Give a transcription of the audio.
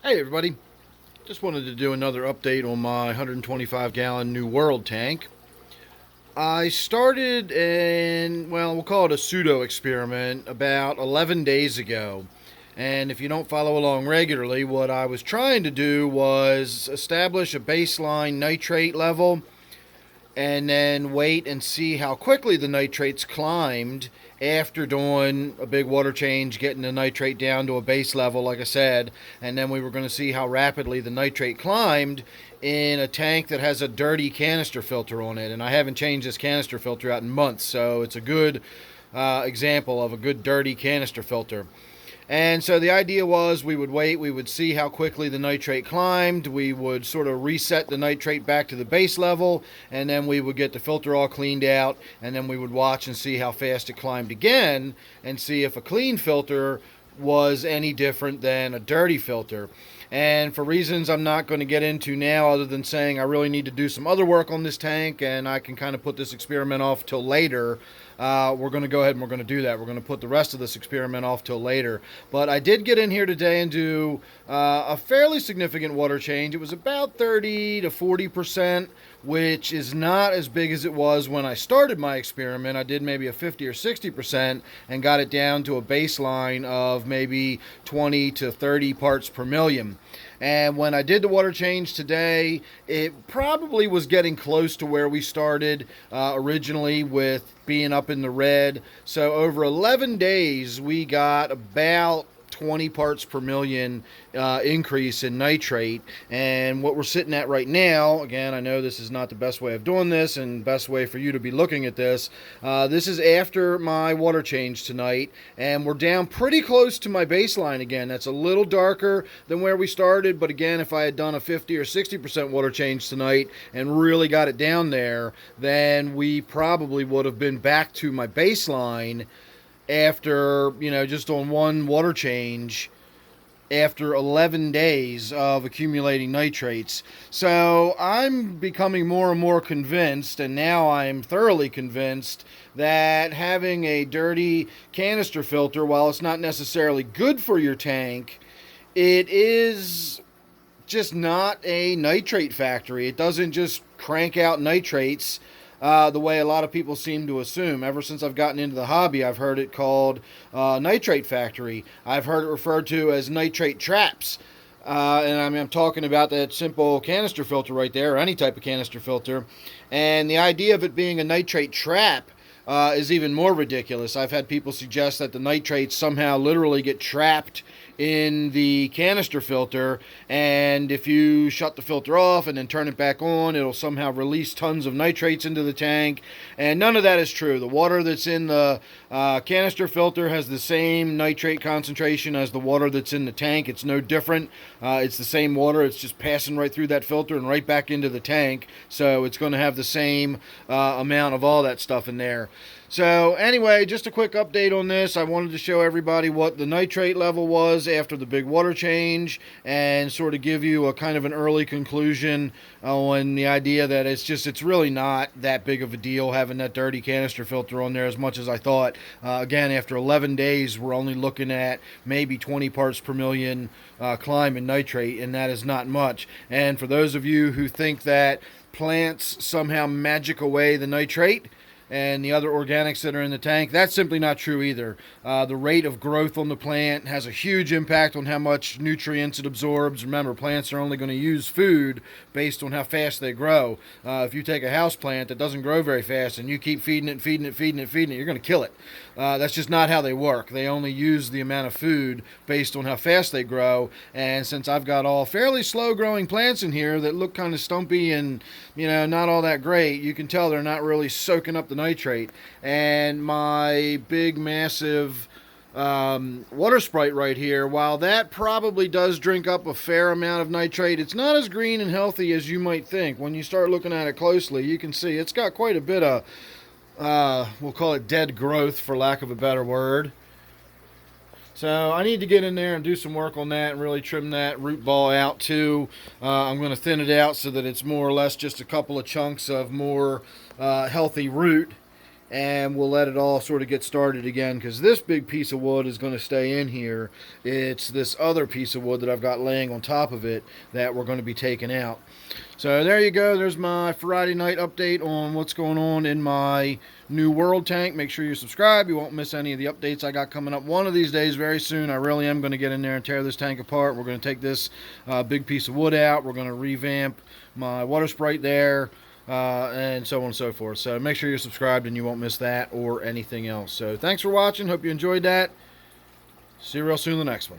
Hey everybody, just wanted to do another update on my 125 gallon New World tank. I started we'll call it a pseudo experiment about 11 days ago. And if you don't follow along regularly, what I was trying to do was establish a baseline nitrate level and then wait and see how quickly the nitrates climbed after doing a big water change, getting the nitrate down to a base level, like I said, and then we were going to see how rapidly the nitrate climbed in a tank that has a dirty canister filter on it. And I haven't changed this canister filter out in months, so it's a good example of a good dirty canister filter. And so the idea was we would wait, we would see how quickly the nitrate climbed, we would sort of reset the nitrate back to the base level, and then we would get the filter all cleaned out, and then we would watch and see how fast it climbed again, and see if a clean filter was any different than a dirty filter. And for reasons I'm not going to get into now, other than saying I really need to do some other work on this tank and I can kind of put this experiment off till later, we're going to go ahead and we're going to do that. We're going to put the rest of this experiment off till later. But I did get in here today and do a fairly significant water change. It was about 30 to 40%, which is not as big as it was when I started my experiment. I did maybe a 50 or 60% and got it down to a baseline of maybe 20 to 30 parts per million. And when I did the water change today, it probably was getting close to where we started originally, with being up in the red. So over 11 days, we got about 20 parts per million increase in nitrate. And what we're sitting at right now, again, I know this is not the best way of doing this and best way for you to be looking at this. This is after my water change tonight, and we're down pretty close to my baseline again. That's a little darker than where we started, but again, if I had done a 50 or 60% water change tonight and really got it down there, then we probably would have been back to my baseline after, just on one water change after 11 days of accumulating nitrates. So I'm becoming more and more convinced, and now I'm thoroughly convinced, that having a dirty canister filter, while it's not necessarily good for your tank, it is just not a nitrate factory. It doesn't just crank out nitrates the way a lot of people seem to assume. Ever since I've gotten into the hobby, I've heard it called nitrate factory. I've heard it referred to as nitrate traps. I'm talking about that simple canister filter right there, or any type of canister filter. And the idea of it being a nitrate trap is even more ridiculous. I've had people suggest that the nitrates somehow literally get trapped in the canister filter, and if you shut the filter off and then turn it back on, it'll somehow release tons of nitrates into the tank. And none of that is true. The water that's in the canister filter has the same nitrate concentration as the water that's in the tank. It's no different. It's the same water. It's just passing right through that filter and right back into the tank. So it's going to have the same amount of all that stuff in there. So anyway, just a quick update on this. I wanted to show everybody what the nitrate level was after the big water change, and sort of give you a kind of an early conclusion on the idea that it's really not that big of a deal having that dirty canister filter on there as much as I thought. Again, after 11 days, we're only looking at maybe 20 parts per million climb in nitrate, and that is not much. And for those of you who think that plants somehow magic away the nitrate and the other organics that are in the tank, that's simply not true either. The rate of growth on the plant has a huge impact on how much nutrients it absorbs. Remember, plants are only going to use food based on how fast they grow. If you take a house plant that doesn't grow very fast and you keep feeding it, you're going to kill it. That's just not how they work. They only use the amount of food based on how fast they grow. And since I've got all fairly slow growing plants in here that look kind of stumpy and, not all that great, you can tell they're not really soaking up the nitrate. And my big massive water sprite right here, while that probably does drink up a fair amount of nitrate, it's not as green and healthy as you might think. When you start looking at it closely, you can see it's got quite a bit of we'll call it dead growth, for lack of a better word. So I need to get in there and do some work on that and really trim that root ball out too. I'm going to thin it out so that it's more or less just a couple of chunks of more healthy root. and we'll let it all sort of get started again, because this big piece of wood is going to stay in here. It's this other piece of wood that I've got laying on top of it that we're going to be taking out. So there you go. There's my Friday night update on what's going on in my New World tank. Make sure you subscribe. You won't miss any of the updates I got coming up one of these days very soon. I really am going to get in there and tear this tank apart. We're going to take this big piece of wood out. We're going to revamp my water sprite there. And so on and so forth. So make sure you're subscribed and you won't miss that or anything else. So thanks for watching. Hope you enjoyed that. See you real soon in the next one.